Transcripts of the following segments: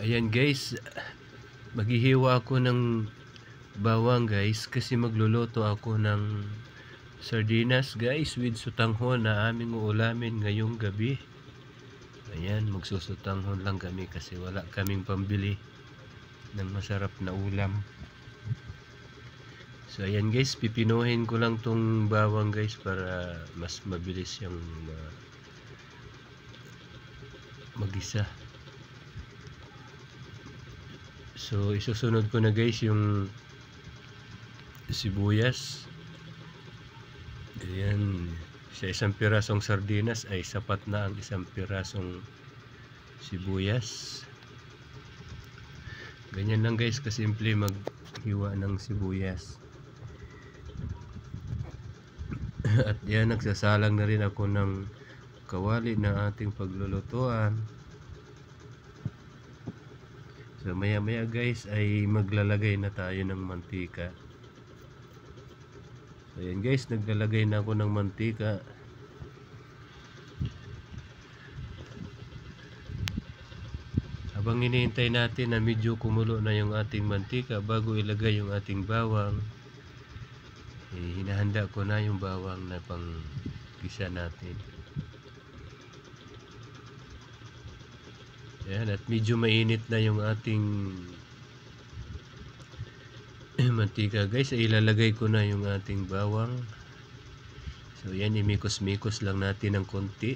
Ayan guys, maghihiwa ako ng bawang guys kasi magluluto ako ng sardinas guys with sutanghon na aming uulamin ngayong gabi. Ayan, magsusutanghon lang kami kasi wala kaming pambili ng masarap na ulam. So ayan guys, pipinuhin ko lang tong bawang guys para mas mabilis yung magisa. So isusunod ko na guys yung sibuyas. Ayan, sa isang pirasong sardinas ay sapat na ang isang pirasong sibuyas. Ganyan lang guys, kasimple maghiwa ng sibuyas. At yan, nagsasalang na rin ako ng kawali na ating paglulutuan. So maya maya guys ay maglalagay na tayo ng mantika. So ayan guys, naglalagay na ako ng mantika. Habang hinihintay natin na medyo kumulo na yung ating mantika bago ilagay yung ating bawang, hinahanda ko na yung bawang na pang gisa natin. Ayan, at medyo mainit na yung ating mantika guys. Ilalagay ko na yung ating bawang. So yan, imikos-mikos lang natin ng konti.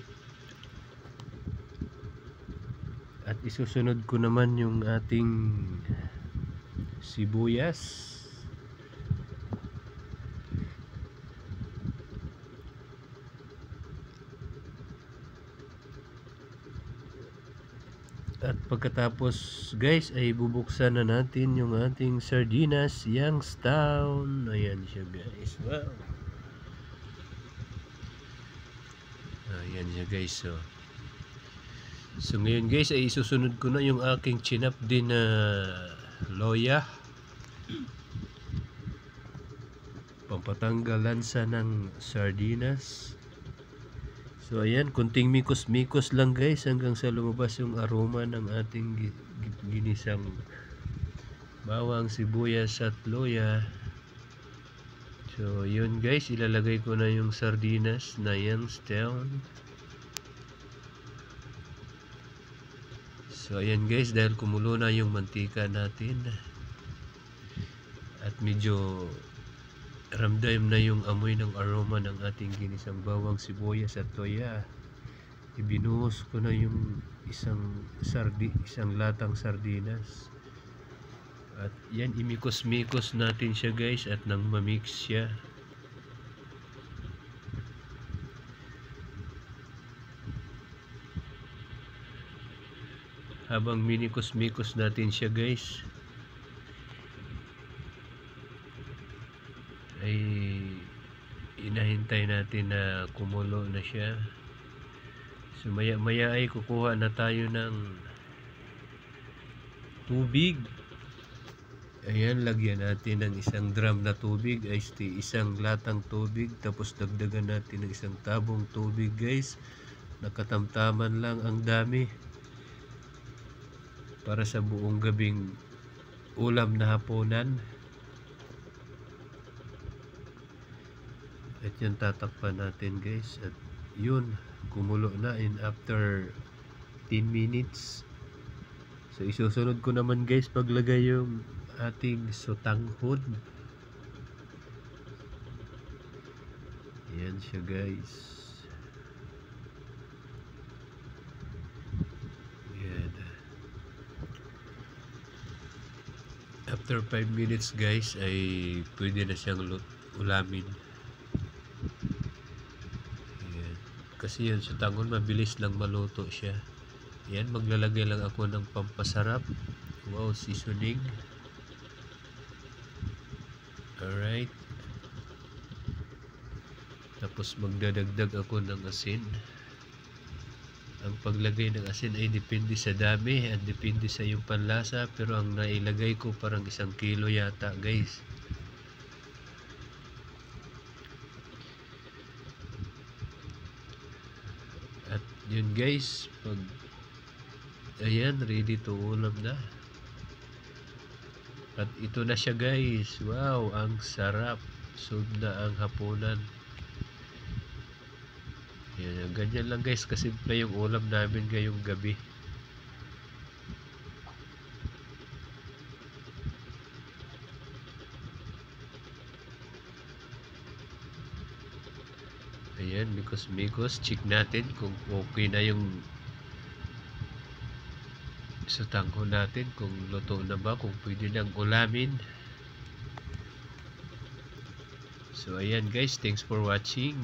At isusunod ko naman yung ating sibuyas. At pagkatapos guys ay bubuksan na natin yung ating sardinas Youngstown. Ayan siya guys. Wow. Ayan siya guys. So ngayon guys ay isusunod ko na yung aking chinap din na loya. Pampatanggal lansa ng sardinas. So ayan, kunting mikos-mikos lang guys hanggang sa lumabas yung aroma ng ating ginisang bawang, sibuyas at loya. So yun guys, ilalagay ko na yung sardinas na Youngstown. So ayan guys, dahil kumulo na yung mantika natin at medyo ramdam na yung amoy ng aroma ng ating ginisang bawang, sibuyas at toya, ibinuhos ko na yung isang latang sardinas. At yan, imikos-mikos natin siya guys at nang mamix siya. Habang minikos-mikos natin siya guys ay inahintay natin na kumulo na siya. So maya maya ay kukuha na tayo ng tubig. Ayan, lagyan natin ng isang drum na tubig, isang latang tubig, tapos dagdagan natin ng isang tabong tubig guys. Nakatamtaman lang, ang dami para sa buong gabing ulam na hapunan. At yan, tatakpan natin guys. At yun, kumulo na in after 10 minutes. So isusunod ko naman guys paglagay yung ating sutanghon. Yan siya guys. Yan. After 5 minutes guys ay pwede na siyang ulamin. Kasi yun, sutanghon mabilis lang maluto siya. Yan, maglalagay lang ako ng pampasarap. Wow, seasoning. Alright. Tapos magdadagdag ako ng asin. Ang paglagay ng asin ay depende sa dami at depende sa yung panlasa. Pero ang nailagay ko parang 1 kilo yata guys. At yun guys, pag Ayan, ready to ulam na. At ito na siya guys. Wow, ang sarap. Sob na ang hapunan. Yan, ganyan lang guys, kasimple yung ulam namin ngayong gabi. Ayan, mikos-mikos. Check natin kung okay na yung sa tangko natin, kung luto na ba, kung pwede nang ulamin. So ayan guys, thanks for watching.